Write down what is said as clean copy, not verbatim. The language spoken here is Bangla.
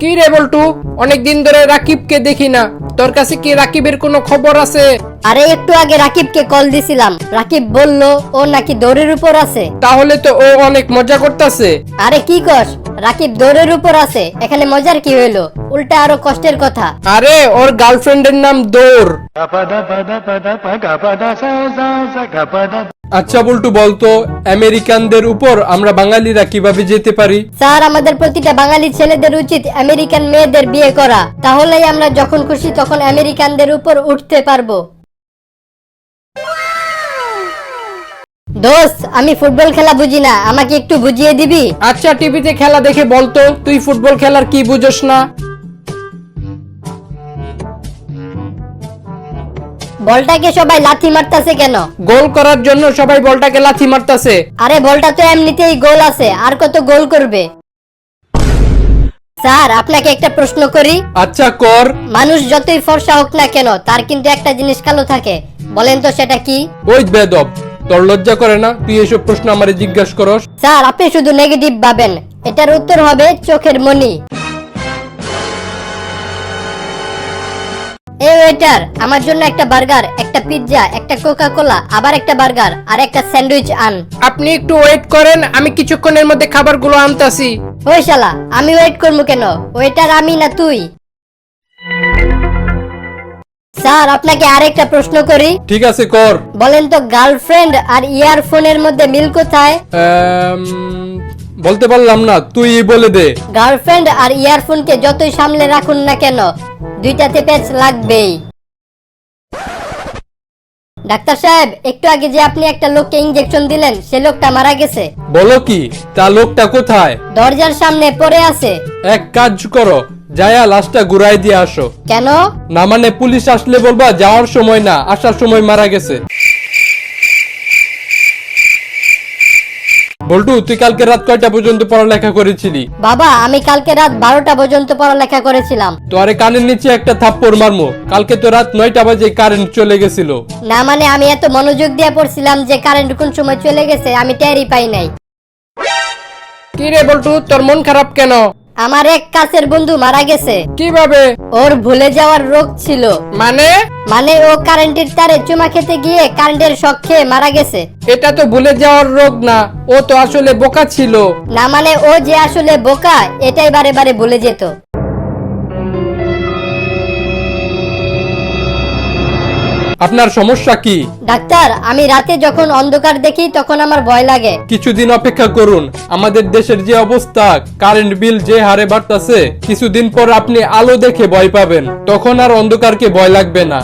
কি রে বল্টু, অনেকদিন ধরে রাকিবকে দেখি না, তোর কাছে কি রাকিবের কোনো খবর আছে? আরে একটু আগে রাকিবকে কল দিছিলাম, রাকিব বলল ও নাকি দৌড়ের উপর আছে। তাহলে তো ও অনেক মজা করতেছে। আরে কি কস, রাকিব দৌড়ের উপর আছে, এখানে মজার কি হইলো? উল্টা আরো কষ্টের কথা। আরে ওর গার্লফ্রেন্ডের নাম দৌড়। আচ্ছা বল্টু, বলতো আমেরিকানদের উপর আমরা বাঙালিরা কিভাবে যেতে পারি? স্যার, আমাদের প্রতিটা বাঙালি ছেলেদের উচিত আমেরিকান মেয়েদের বিয়ে করা, তাহলেই আমরা যখন খুশি তখন আমেরিকানদের উপর উঠতে পারবো। দোস্ত, আমি ফুটবল খেলা বুঝি না, আমাকে একটু বুঝিয়ে দিবি? আচ্ছা, টিভিতে খেলা দেখে বলতো, তুই ফুটবল খেলার কি বুঝোস না? বলটাকে সবাই লাথি মারতাছে কেন? গোল করার জন্য সবাই বলটাকে লাথি মারতাছে। আরে বলটা তো এমনিতেই গোল আছে, আর কত গোল করবে? স্যার, আপনাকে একটা প্রশ্ন করি। আচ্ছা কর। মানুষ যতই ফর্সা হোক না কেন, তার কিন্তু একটা জিনিস কালো থাকে, বলেন তো সেটা কি? ওই বেদব, তোর লজ্জা করে না তুই এসব প্রশ্ন আমারে জিজ্ঞাসা করস? স্যার, আপনি শুধু নেগেটিভ ভাবেন, এটার উত্তর হবে চোখের মনি। এই ওয়েটার, আমার জন্য একটা বার্গার, একটা পিৎজা, একটা কোকা কোলা, আবার একটা বার্গার আর একটা স্যান্ডউইচ আন। আপনি একটু ওয়েট করেন, আমি কিছুক্ষণের মধ্যে খাবারগুলো আনতাছি। ওই শালা, আমি ওয়েট করবো কেন? ওয়েটার আমি না তুই। স্যার, আপনাকে আরেকটা প্রশ্ন করি। ঠিক আছে কর। বলেন তো, গার্লফ্রেন্ড আর ইয়ারফোনের মধ্যে মিল কোথায়? বলতে পারলাম না, তুই বলে দে। গার্লফ্রেন্ড আর ইয়ারফোনকে যতই সামলে রাখুন না কেন, দুইটাতে প্যাচ লাগবেই। ডাক্তার সাহেব, একটু আগে যে আপনি একটা লোককে ইনজেকশন দিলেন, সে লোকটা মারা গেছে। বলো কি? তা লোকটা কোথায়? দরজার সামনে পড়ে আছে। এক কাজ করো, যায়া লাশটা ঘুরাই দিয়ে আসো। কেন? না মানে পুলিশ আসলে বলবা যাওয়ার সময় না, আসার সময় মারা গেছে। বল্টু, তুই কালকে রাত কয়টা পর্যন্ত পড়ালেখা করেছিলি? বাবা, আমি কালকে রাত 12টা পর্যন্ত পড়ালেখা করেছিলাম। তোরে কানের নিচে একটা থাপ্পড় মারমু। কালকে তো রাত 9টা বাজে কারেন্ট চলে গেছিল। না মানে আমি এত মনোযোগ দিয়ে পড়ছিলাম যে কারেন্ট কোন সময় চলে গেছে আমি টেরই পাই নাই। কি রে বল্টু, তোর মন খারাপ কেন? আমার এক কাছের বন্ধু মারা গেছে। কিভাবে? ওর ভুলে যাওয়ার রোগ ছিল। মানে ও কারেন্টের তারে চুমা খেতে গিয়ে কারেন্টের শক খেয়ে মারা গেছে। এটা তো ভুলে যাওয়ার রোগ না, ও তো আসলে বোকা ছিল। না মানে ও যে আসলে বোকা, এটাই বারে বারে ভুলে যেত। আপনার সমস্যা কি? ডাক্তার, আমি রাতে যখন অন্ধকার দেখি তখন আমার ভয় লাগে। কিছুদিন অপেক্ষা করুন, আমাদের দেশের যে অবস্থা, কারেন্ট বিল যে হারে বাড়তাছে, কিছুদিন পর আপনি আলো দেখে ভয় পাবেন, তখন আর অন্ধকারকে ভয় লাগবে না।